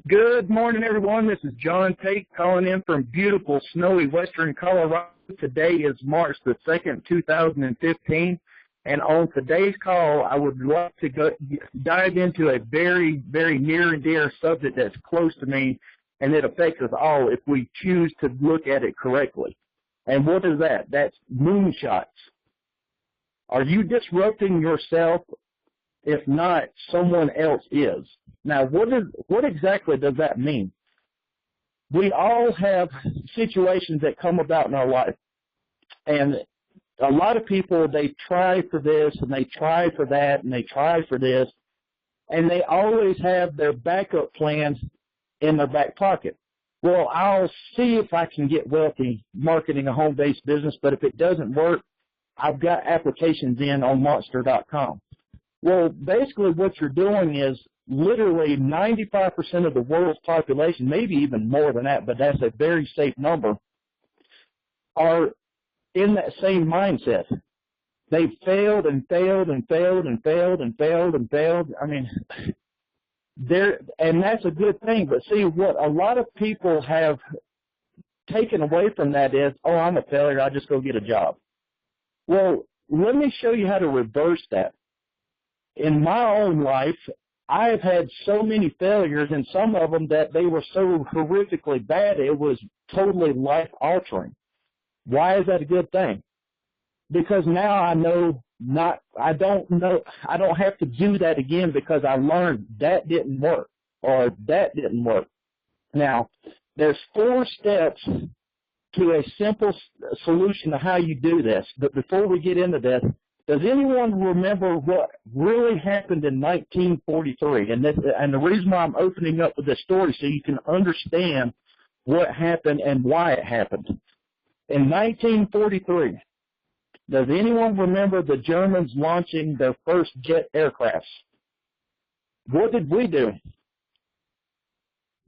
Good morning, everyone. This is John Tate calling in from beautiful, snowy western Colorado. Today is March the 2nd, 2015. And on today's call, I would like to dive into a very, very near and dear subject that's close to me, and it affects us all if we choose to look at it correctly. And what is that? That's moonshots. Are you disrupting yourself? If not, someone else is. Now, what exactly does that mean? We all have situations that come about in our life. And a lot of people, they try for this, and they try for that, and they try for this, and they always have their backup plans in their back pocket. Well, I'll see if I can get wealthy marketing a home-based business, but if it doesn't work, I've got applications in on Monster.com. Well, basically what you're doing is literally 95% of the world's population, maybe even more than that, but that's a very safe number, are in that same mindset. They've failed and failed and failed and failed and failed and failed. I mean, and that's a good thing. But see, what a lot of people have taken away from that is, oh, I'm a failure, I'll just go get a job. Well, let me show you how to reverse that. In my own life, I have had so many failures, and some of them that they were so horrifically bad, it was totally life-altering. Why is that a good thing? Because now I don't have to do that again because I learned that didn't work or that didn't work. Now, there's 4 steps to a simple solution to how you do this. But before we get into this, does anyone remember what really happened in 1943? And the reason why I'm opening up with this story so you can understand what happened and why it happened. In 1943, does anyone remember the Germans launching their first jet aircrafts? What did we do?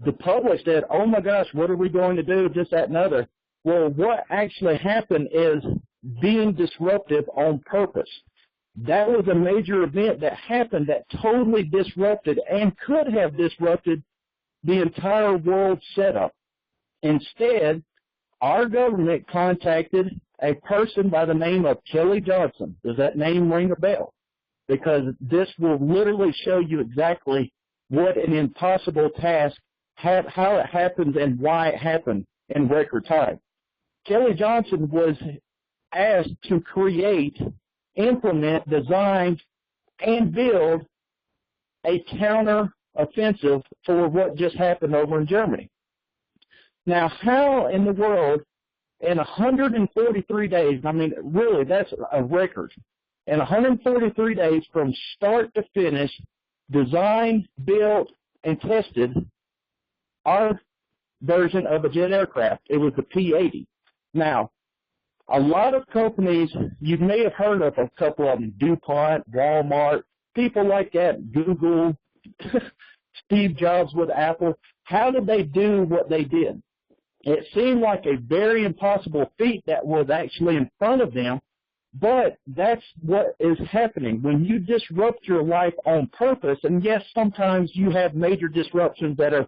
The public said, oh my gosh, what are we going to do, this, that, and other. Well, what actually happened is being disruptive on purpose. That was a major event that happened that totally disrupted and could have disrupted the entire world setup. Instead, our government contacted a person by the name of Kelly Johnson. Does that name ring a bell? Because this will literally show you exactly what an impossible task, how it happened and why it happened in record time. Kelly Johnson was asked to create, implement, design, and build a counter-offensive for what just happened over in Germany. Now, how in the world, in 143 days, I mean, really, that's a record. In 143 days, from start to finish, designed, built, and tested our version of a jet aircraft. It was the P-80. Now, a lot of companies, you may have heard of a couple of them, DuPont, Walmart, people like that, Google, Steve Jobs with Apple. How did they do what they did? It seemed like a very impossible feat that was actually in front of them, but that's what is happening. When you disrupt your life on purpose, and yes, sometimes you have major disruptions that are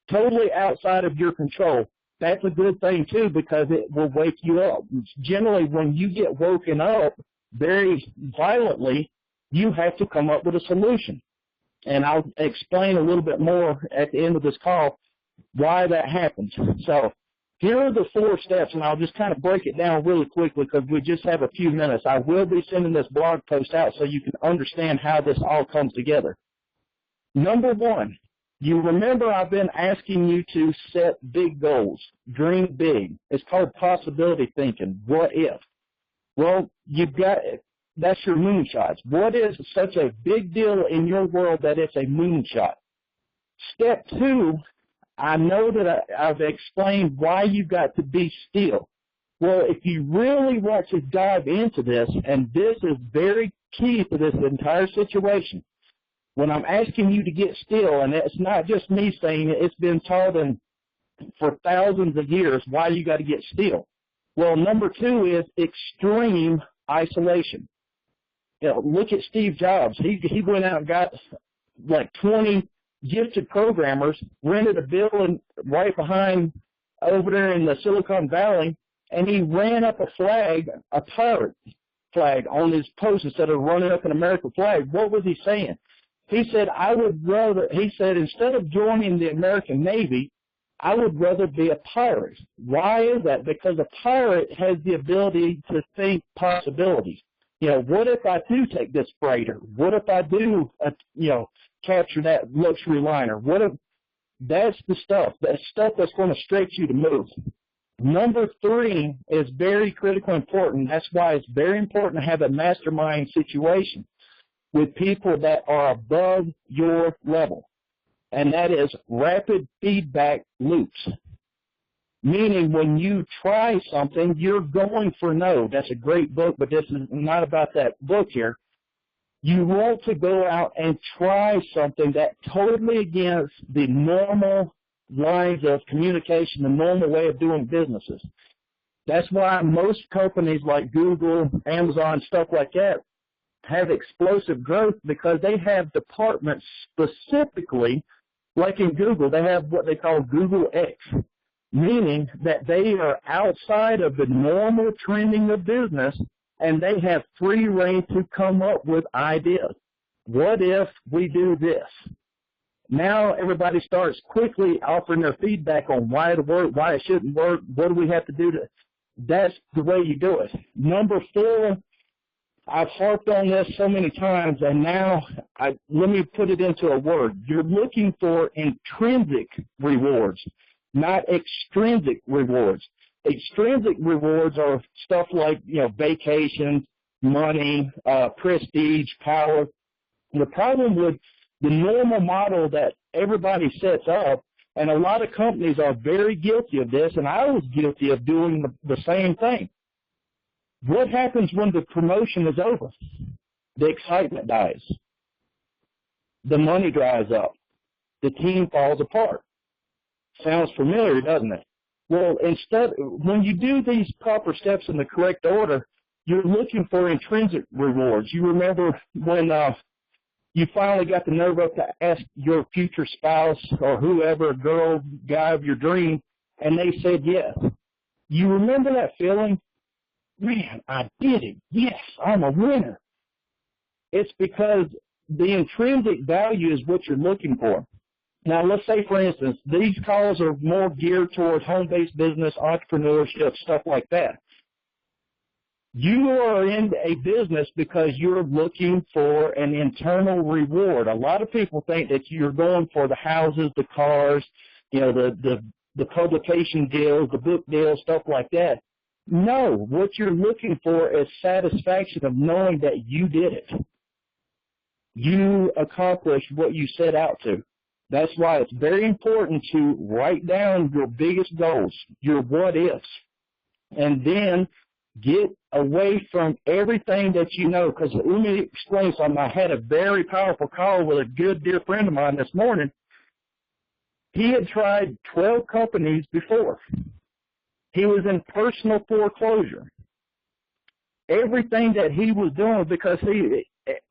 totally outside of your control, that's a good thing, too, because it will wake you up. Generally, when you get woken up very violently, you have to come up with a solution. And I'll explain a little bit more at the end of this call why that happens. So here are the 4 steps, and I'll just kind of break it down really quickly because we just have a few minutes. I will be sending this blog post out so you can understand how this all comes together. Number 1. You remember I've been asking you to set big goals, dream big. It's called possibility thinking. What if? Well, that's your moonshots. What is such a big deal in your world that it's a moonshot? Step 2, I know that I've explained why you've got to be still. Well, if you really want to dive into this, and this is very key to this entire situation, when I'm asking you to get still, and it's not just me saying it, it's been taught for thousands of years why you got to get still. Well, number 2 is extreme isolation. You know, look at Steve Jobs. He went out and got like 20 gifted programmers rented a building right behind over there in the Silicon Valley, and he ran up a flag, a pirate flag, on his post instead of running up an American flag. What was he saying? He said, instead of joining the American Navy, I would rather be a pirate. Why is that? Because a pirate has the ability to think possibilities. What if I do take this freighter? What if I do, capture that luxury liner? What if that's the stuff? That's stuff that's going to stretch you to move. Number 3 is very critical and important. That's why it's very important to have a mastermind situation with people that are above your level. And that is rapid feedback loops. Meaning when you try something, you're going for no. That's a great book, but this is not about that book here. You want to go out and try something that's totally against the normal lines of communication, the normal way of doing businesses. That's why most companies like Google, Amazon, stuff like that have explosive growth, because they have departments specifically, like in Google, they have what they call Google X, meaning that they are outside of the normal trending of business, and they have free rein to come up with ideas. What if we do this? Now everybody starts quickly offering their feedback on why it'll work, why it shouldn't work, what do we have to do to. That's the way you do it. Number 4, I've harped on this so many times, and now let me put it into a word. You're looking for intrinsic rewards, not extrinsic rewards. Extrinsic rewards are stuff like, vacations, money, prestige, power. The problem with the normal model that everybody sets up, and a lot of companies are very guilty of this, and I was guilty of doing the same thing. What happens when the promotion is over? The excitement dies. The money dries up. The team falls apart. Sounds familiar, doesn't it? Well, when you do these proper steps in the correct order, you're looking for intrinsic rewards. You remember when you finally got the nerve up to ask your future spouse or whoever, girl, guy of your dream, and they said yes. You remember that feeling? Man, I did it. Yes, I'm a winner. It's because the intrinsic value is what you're looking for. Now, let's say, for instance, these calls are more geared towards home-based business, entrepreneurship, stuff like that. You are in a business because you're looking for an internal reward. A lot of people think that you're going for the houses, the cars, the publication deals, the book deals, stuff like that. No, what you're looking for is satisfaction of knowing that you did it. You accomplished what you set out to. That's why it's very important to write down your biggest goals, your what ifs, and then get away from everything that you know. Because let me explain something. I had a very powerful call with a good dear friend of mine this morning. He had tried 12 companies before. He was in personal foreclosure. Everything that he was doing, because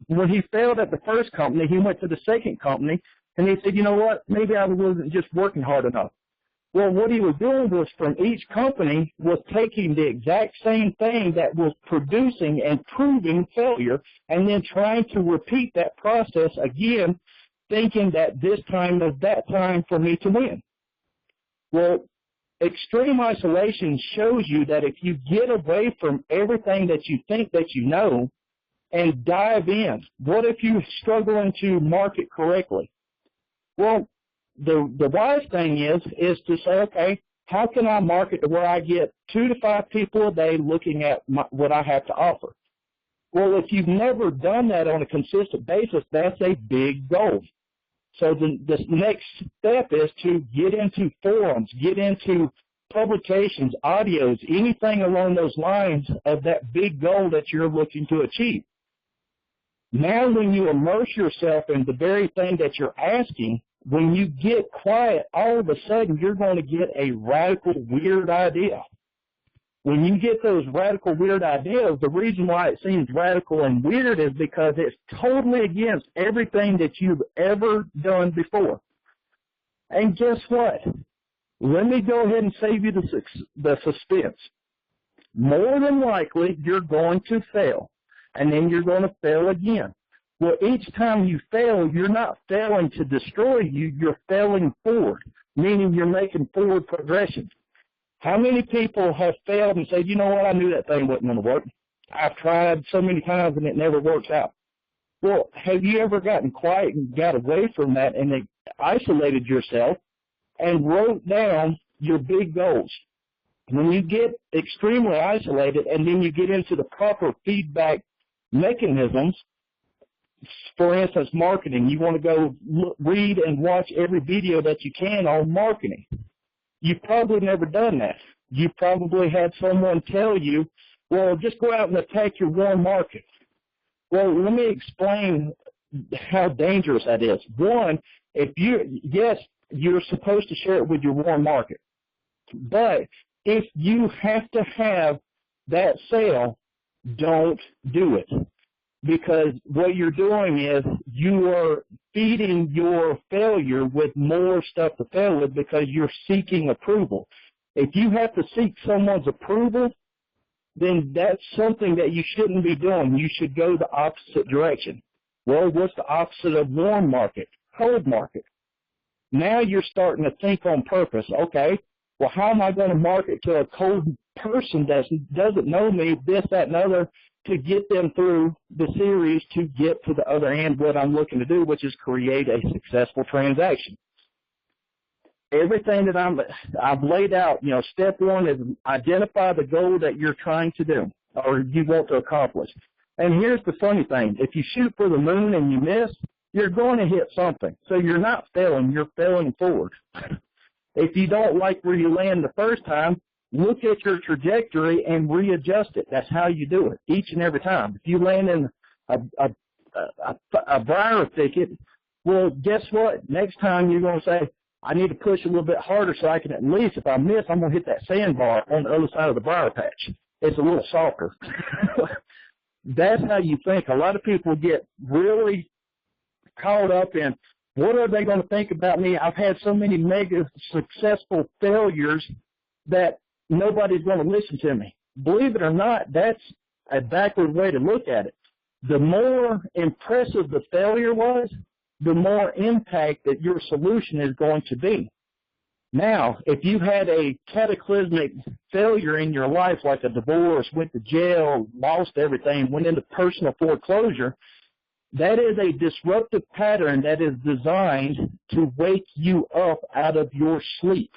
when he failed at the first company, he went to the second company, and he said, you know what, maybe I wasn't just working hard enough. Well, what he was doing was from each company was taking the exact same thing that was producing and proving failure, and then trying to repeat that process again, thinking that this time was that time for me to win. Well, extreme isolation shows you that if you get away from everything that you think that you know and dive in, what if you're struggling to market correctly? Well, the wise thing is to say, okay, how can I market to where I get 2 to 5 people a day looking at what I have to offer? Well, if you've never done that on a consistent basis, that's a big goal. So the next step is to get into forums, get into publications, audios, anything along those lines of that big goal that you're looking to achieve. Now when you immerse yourself in the very thing that you're asking, when you get quiet, all of a sudden you're going to get a radical, weird idea. When you get those radical, weird ideas, the reason why it seems radical and weird is because it's totally against everything that you've ever done before. And guess what? Let me go ahead and save you the suspense. More than likely, you're going to fail, and then you're going to fail again. Well, each time you fail, you're not failing to destroy you, you're failing forward, meaning you're making forward progression. How many people have failed and said, you know what, I knew that thing wasn't going to work. I've tried so many times and it never works out. Well, have you ever gotten quiet and got away from that and isolated yourself and wrote down your big goals? When you get extremely isolated and then you get into the proper feedback mechanisms, for instance, marketing, you want to go read and watch every video that you can on marketing. You've probably never done that. You probably had someone tell you, well, just go out and attack your warm market. Well, let me explain how dangerous that is. One, yes, you're supposed to share it with your warm market. But if you have to have that sale, don't do it. Because what you're doing is you are feeding your failure with more stuff to fail with because you're seeking approval. If you have to seek someone's approval, then that's something that you shouldn't be doing. You should go the opposite direction. Well, what's the opposite of warm market? Cold market. Now you're starting to think on purpose. Okay, well, how am I going to market to a cold person that doesn't know me, this, that, and other, to get them through the series to get to the other end what I'm looking to do, which is create a successful transaction. Everything that I've laid out, step one is identify the goal that you're trying to do or you want to accomplish. And here's the funny thing. If you shoot for the moon and you miss, you're going to hit something. So you're not failing, you're failing forward. If you don't like where you land the first time, look at your trajectory and readjust it. That's how you do it each and every time. If you land in a briar thicket, well, guess what? Next time you're going to say, I need to push a little bit harder so I can at least, if I miss, I'm going to hit that sandbar on the other side of the briar patch. It's a little softer. That's how you think. A lot of people get really caught up in, what are they going to think about me? I've had so many mega successful failures that nobody's going to listen to me. Believe it or not, that's a backward way to look at it. The more impressive the failure was, the more impact that your solution is going to be. Now, if you had a cataclysmic failure in your life, like a divorce, went to jail, lost everything, went into personal foreclosure, that is a disruptive pattern that is designed to wake you up out of your sleep.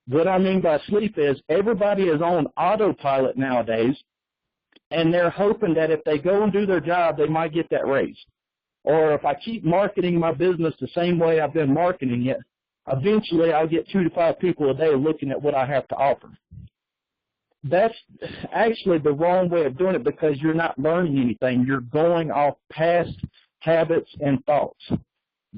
What I mean by sleep is everybody is on autopilot nowadays, and they're hoping that if they go and do their job, they might get that raise. Or if I keep marketing my business the same way I've been marketing it, eventually I'll get 2 to 5 people a day looking at what I have to offer. That's actually the wrong way of doing it because you're not learning anything. You're going off past habits and thoughts.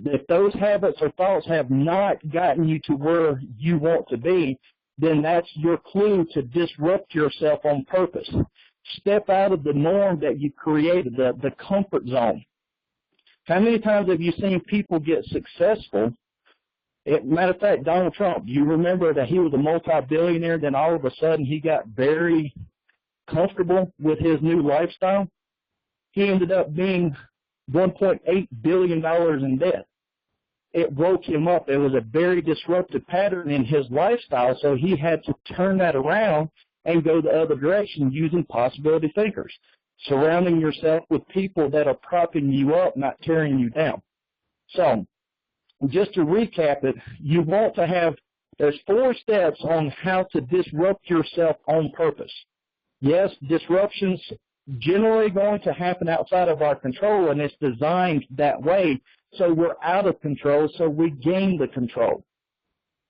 If those habits or thoughts have not gotten you to where you want to be, then that's your clue to disrupt yourself on purpose. Step out of the norm that you created, the comfort zone. How many times have you seen people get successful? Matter of fact, Donald Trump, you remember that he was a multi-billionaire, then all of a sudden he got very comfortable with his new lifestyle? He ended up being $1.8 billion in debt. It woke him up. It was a very disruptive pattern in his lifestyle, so he had to turn that around and go the other direction using possibility thinkers, surrounding yourself with people that are propping you up, not tearing you down. So, just to recap it, you want to have, there's 4 steps on how to disrupt yourself on purpose. Yes, disruptions generally going to happen outside of our control, and it's designed that way so we're out of control, so we gain the control.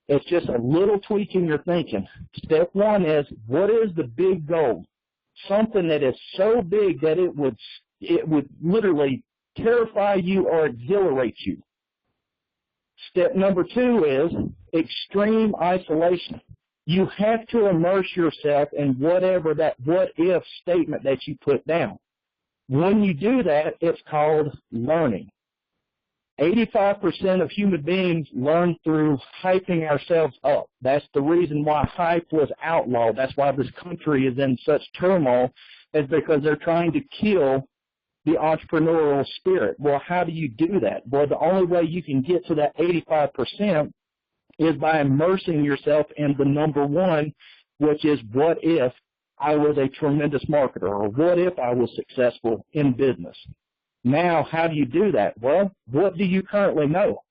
It's just a little tweak in your thinking. Step 1 is, what is the big goal? Something that is so big that it would literally terrify you or exhilarate you. Step number 2 is extreme isolation. You have to immerse yourself in whatever that what-if statement that you put down. When you do that, it's called learning. 85% of human beings learn through hyping ourselves up. That's the reason why hype was outlawed. That's why this country is in such turmoil, is because they're trying to kill the entrepreneurial spirit. Well, how do you do that? Well, the only way you can get to that 85% is by immersing yourself in the number one, which is what if I was a tremendous marketer, or what if I was successful in business? Now, how do you do that? Well, what do you currently know?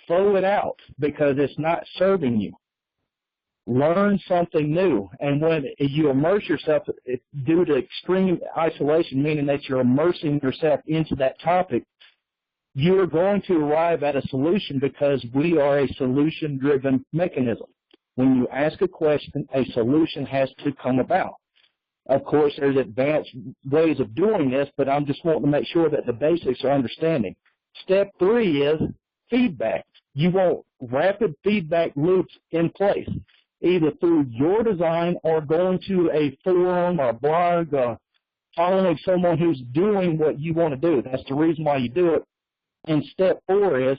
Throw it out because it's not serving you. Learn something new. And when you immerse yourself due to extreme isolation, meaning that you're immersing yourself into that topic, you're going to arrive at a solution because we are a solution-driven mechanism. When you ask a question, a solution has to come about. Of course, there's advanced ways of doing this, but I'm just wanting to make sure that the basics are understanding. Step 3 is feedback. You want rapid feedback loops in place, either through your design or going to a forum or blog or following someone who's doing what you want to do. That's the reason why you do it. And step 4 is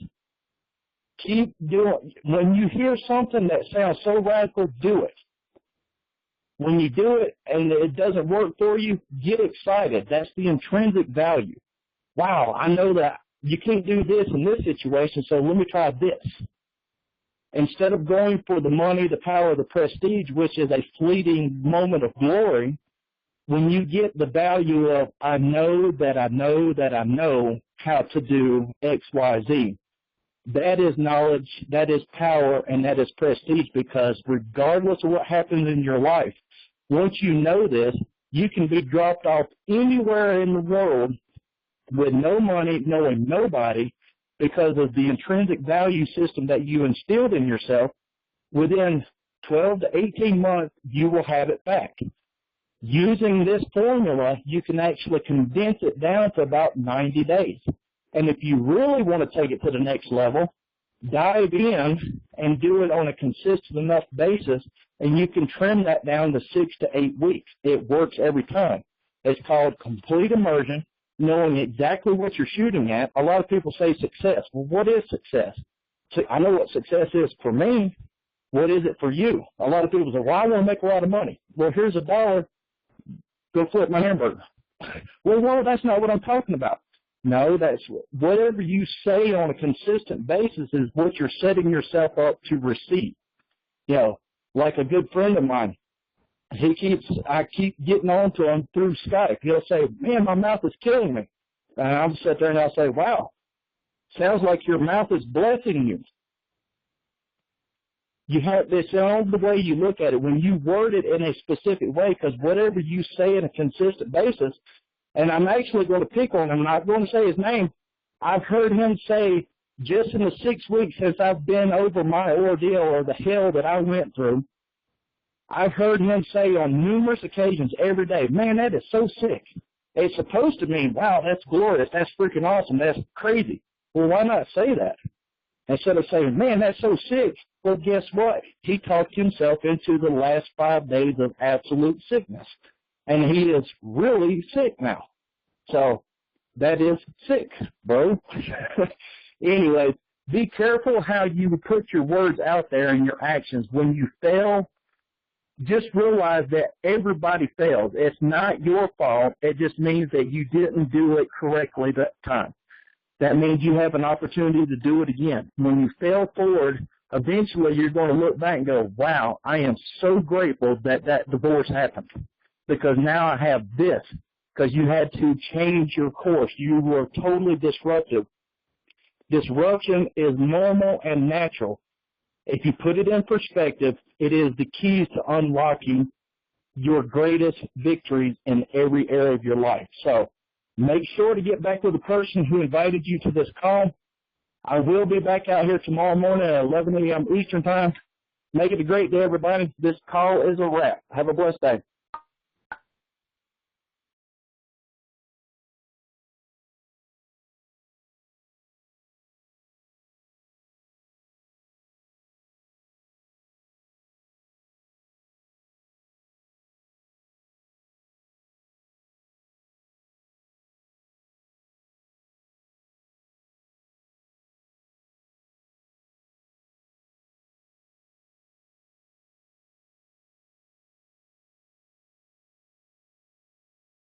keep doing. When you hear something that sounds so radical, do it. When you do it and it doesn't work for you, get excited. That's the intrinsic value. Wow, I know that you can't do this in this situation, so let me try this. Instead of going for the money, the power, the prestige, which is a fleeting moment of glory, when you get the value of I know that I know that I know how to do X, Y, Z, that is knowledge, that is power, and that is prestige, because regardless of what happens in your life, once you know this, you can be dropped off anywhere in the world with no money, knowing nobody, because of the intrinsic value system that you instilled in yourself. Within 12 to 18 months, you will have it back. Using this formula, you can actually condense it down to about 90 days. And if you really want to take it to the next level, dive in and do it on a consistent enough basis, and you can trim that down to 6 to 8 weeks. It works every time. It's called complete immersion, knowing exactly what you're shooting at. A lot of people say success. Well, what is success? So I know what success is for me. What is it for you? A lot of people say, well, I want to make a lot of money. Well, here's $1. Go flip my hamburger. Well, that's not what I'm talking about. No, that's whatever you say on a consistent basis is what you're setting yourself up to receive. You know, like a good friend of mine, I keep getting on to him through Skype. He'll say, man, my mouth is killing me. And I'll sit there and I'll say, wow, sounds like your mouth is blessing you. You have this on the way you look at it. When you word it in a specific way, because whatever you say in a consistent basis, and I'm actually going to pick on him, I'm not going to say his name. I've heard him say, just in the 6 weeks since I've been over my ordeal or the hell that I went through, I've heard him say on numerous occasions every day, man, that is so sick. It's supposed to mean, wow, that's glorious, that's freaking awesome, that's crazy. Well, why not say that? Instead of saying, man, that's so sick, well, guess what? He talked himself into the last 5 days of absolute sickness. And he is really sick now. So that is sick, bro. Anyway, be careful how you put your words out there and your actions. When you fail, just realize that everybody fails. It's not your fault. It just means that you didn't do it correctly that time. That means you have an opportunity to do it again. When you fail forward, eventually you're going to look back and go, wow, I am so grateful that that divorce happened, because now I have this, because you had to change your course. You were totally disruptive. Disruption is normal and natural. If you put it in perspective, it is the keys to unlocking your greatest victories in every area of your life. So make sure to get back with the person who invited you to this call. I will be back out here tomorrow morning at 11 a.m. Eastern Time. Make it a great day, everybody. This call is a wrap. Have a blessed day.